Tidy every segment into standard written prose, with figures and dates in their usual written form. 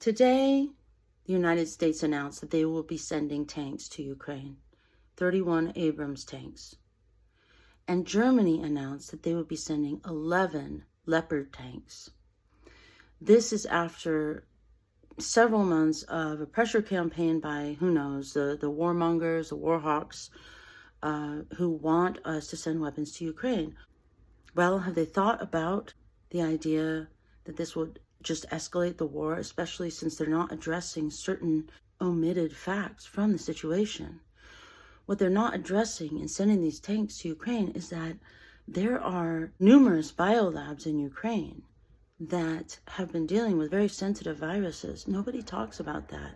Today, the United States announced that they will be sending tanks to Ukraine, 31 Abrams tanks. And Germany announced that they would be sending 11 Leopard tanks. This is after several months of a pressure campaign by, who knows, the warmongers, the warhawks, who want us to send weapons to Ukraine. Well, have they thought about the idea that this would just escalate the war, especially since they're not addressing certain omitted facts from the situation? What they're not addressing in sending these tanks to Ukraine is that there are numerous biolabs in Ukraine that have been dealing with very sensitive viruses. Nobody talks about that.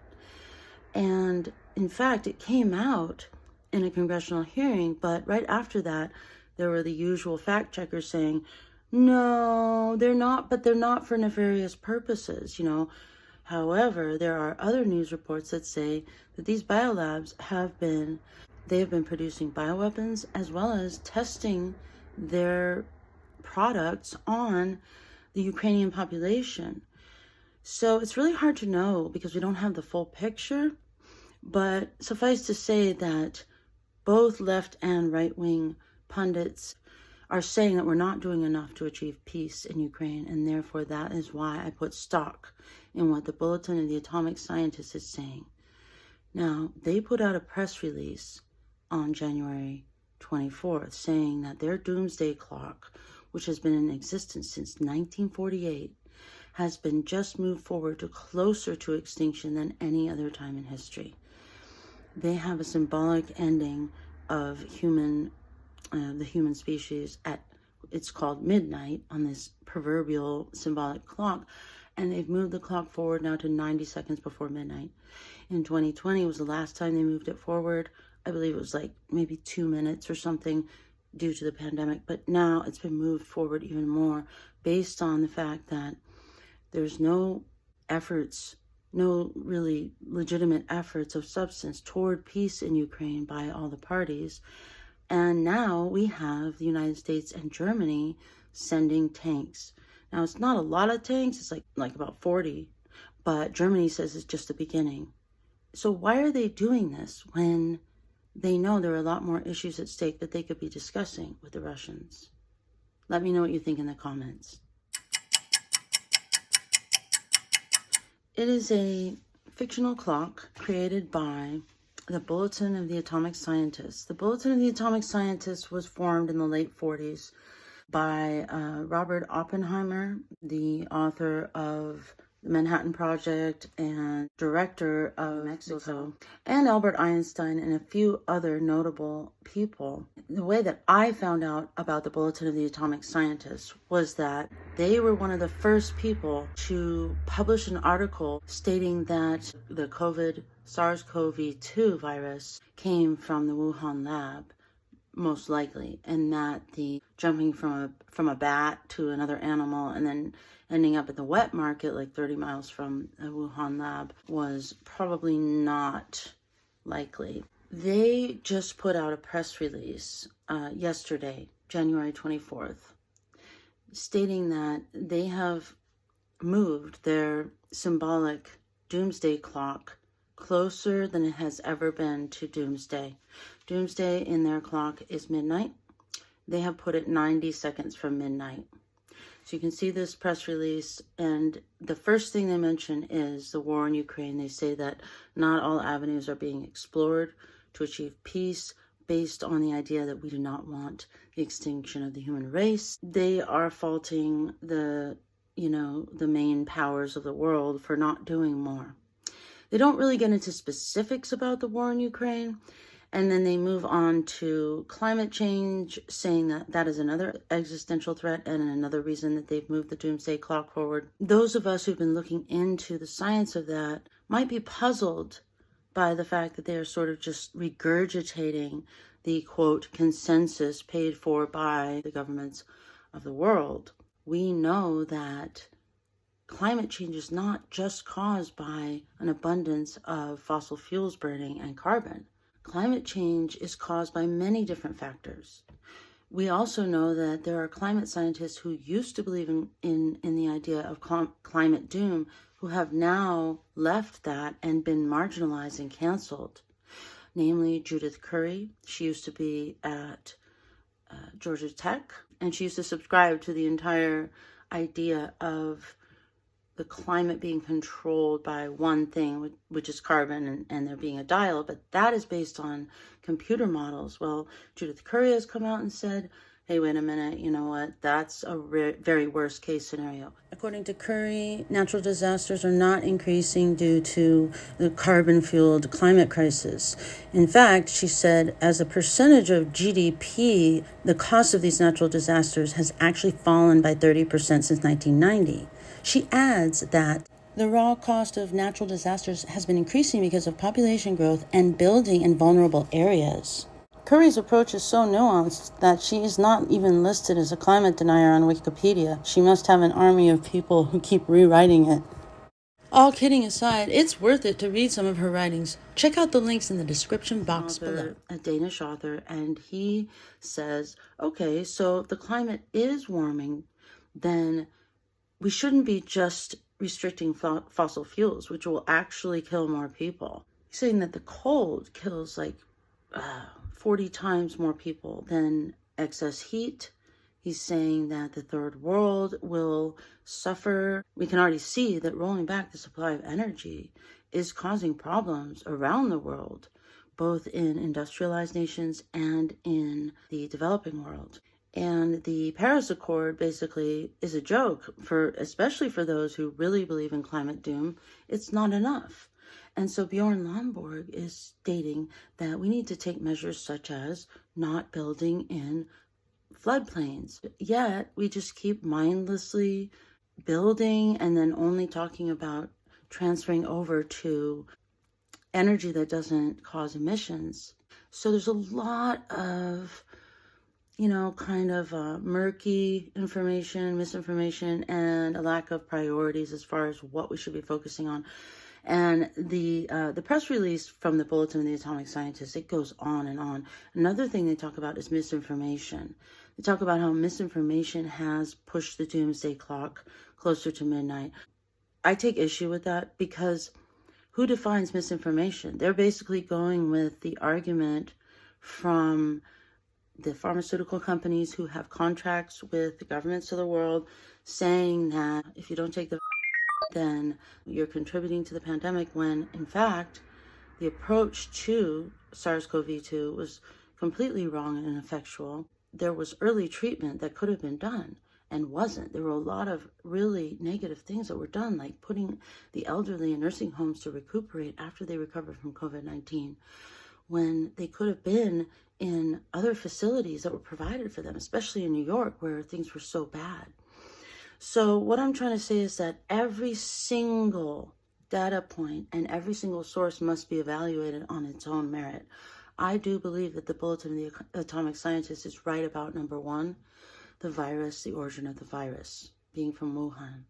And in fact, it came out in a congressional hearing, but right after that, there were the usual fact checkers saying, no, they're not, but they're not for nefarious purposes, However, there are other news reports that say that these biolabs have been producing bioweapons as well as testing their products on the Ukrainian population. So it's really hard to know because we don't have the full picture, but suffice to say that both left and right-wing pundits are saying that we're not doing enough to achieve peace in Ukraine, and therefore that is why I put stock in what the Bulletin of the Atomic Scientists is saying. Now, they put out a press release on January 24th saying that their Doomsday Clock, which has been in existence since 1948, has been just moved forward to closer to extinction than any other time in history. They have a symbolic ending of the human species it's called midnight on this proverbial symbolic clock, and they've moved the clock forward now to 90 seconds before midnight. In 2020 was the last time they moved it forward. I believe it was like maybe 2 minutes or something due to the pandemic, but now it's been moved forward even more based on the fact that there's no really legitimate efforts of substance toward peace in Ukraine by all the parties. And now we have the United States and Germany sending tanks. Now, it's not a lot of tanks. It's like about 40. But Germany says it's just the beginning. So why are they doing this when they know there are a lot more issues at stake that they could be discussing with the Russians? Let me know what you think in the comments. It is a fictional clock created by the Bulletin of the Atomic Scientists. The Bulletin of the Atomic Scientists was formed in the late 40s by Robert Oppenheimer, the author of the Manhattan Project and director of Mexico, and Albert Einstein and a few other notable people. The way that I found out about the Bulletin of the Atomic Scientists was that they were one of the first people to publish an article stating that the SARS-CoV-2 virus came from the Wuhan lab, most likely, and that the jumping from a bat to another animal and then ending up at the wet market like 30 miles from the Wuhan lab was probably not likely. They just put out a press release yesterday, January 24th, stating that they have moved their symbolic Doomsday Clock closer than it has ever been to Doomsday. Doomsday in their clock is midnight. They have put it 90 seconds from midnight. So you can see this press release, and the first thing they mention is the war in Ukraine. They say that not all avenues are being explored to achieve peace based on the idea that we do not want the extinction of the human race. They are faulting the main powers of the world for not doing more. They don't really get into specifics about the war in Ukraine. And then they move on to climate change, saying that that is another existential threat and another reason that they've moved the Doomsday Clock forward. Those of us who've been looking into the science of that might be puzzled by the fact that they are sort of just regurgitating the, quote, consensus paid for by the governments of the world. We know that climate change is not just caused by an abundance of fossil fuels burning and carbon. Climate change is caused by many different factors. We also know that there are climate scientists who used to believe in the idea of climate doom who have now left that and been marginalized and canceled. Namely, Judith Curry. She used to be at Georgia Tech, and she used to subscribe to the entire idea of the climate being controlled by one thing, which is carbon, and there being a dial, but that is based on computer models. Well, Judith Curry has come out and said, hey, wait a minute, you know what? That's a very worst case scenario. According to Curry, natural disasters are not increasing due to the carbon-fueled climate crisis. In fact, she said, as a percentage of GDP, the cost of these natural disasters has actually fallen by 30% since 1990. She adds that the raw cost of natural disasters has been increasing because of population growth and building in vulnerable areas. Curry's approach is so nuanced that she is not even listed as a climate denier on Wikipedia. She must have an army of people who keep rewriting it. All kidding aside, it's worth it to read some of her writings. Check out the links in the description box below. A Danish author, and he says, okay, so if the climate is warming, then we shouldn't be just restricting fossil fuels, which will actually kill more people. He's saying that the cold kills like 40 times more people than excess heat. He's saying that the third world will suffer. We can already see that rolling back the supply of energy is causing problems around the world, both in industrialized nations and in the developing world. And the Paris Accord basically is a joke, especially for those who really believe in climate doom. It's not enough. And so Bjorn Lomborg is stating that we need to take measures such as not building in floodplains. Yet we just keep mindlessly building and then only talking about transferring over to energy that doesn't cause emissions. So there's a lot of, kind of murky information, misinformation, and a lack of priorities as far as what we should be focusing on. And the press release from the Bulletin of the Atomic Scientists, it goes on and on. Another thing they talk about is misinformation. They talk about how misinformation has pushed the Doomsday Clock closer to midnight. I take issue with that because who defines misinformation? They're basically going with the argument from the pharmaceutical companies who have contracts with the governments of the world saying that if you don't take the then you're contributing to the pandemic, when in fact the approach to SARS-CoV-2 was completely wrong and ineffectual. There was early treatment that could have been done and wasn't. There were a lot of really negative things that were done, like putting the elderly in nursing homes to recuperate after they recovered from COVID-19, when they could have been in other facilities that were provided for them, especially in New York where things were so bad. So what I'm trying to say is that every single data point and every single source must be evaluated on its own merit. I do believe that the Bulletin of the Atomic Scientists is right about number one, the virus, the origin of the virus, being from Wuhan.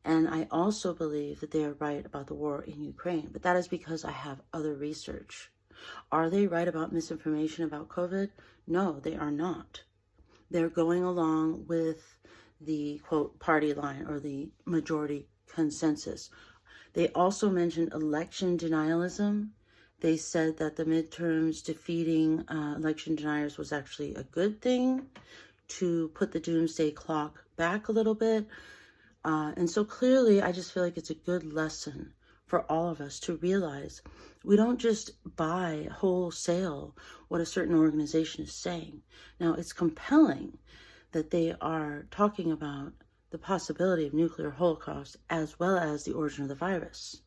And I also believe that they are right about the war in Ukraine, but that is because I have other research. Are they right about misinformation about COVID? No, they are not. They're going along with the, quote, party line or the majority consensus. They also mentioned election denialism. They said that the midterms defeating election deniers was actually a good thing to put the Doomsday Clock back a little bit. And so clearly, I just feel like it's a good lesson for all of us to realize we don't just buy wholesale what a certain organization is saying. Now, it's compelling that they are talking about the possibility of nuclear holocaust as well as the origin of the virus.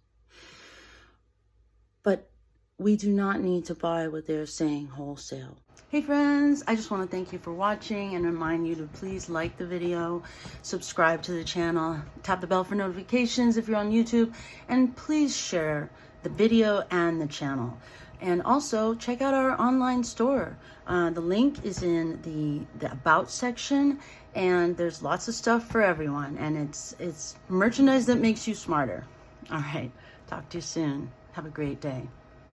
But we do not need to buy what they're saying wholesale. Hey friends, I just want to thank you for watching and remind you to please like the video, subscribe to the channel, tap the bell for notifications if you're on YouTube, and please share the video and the channel. And also check out our online store. The link is in the About section, and there's lots of stuff for everyone, and it's merchandise that makes you smarter. All right, talk to you soon. Have a great day.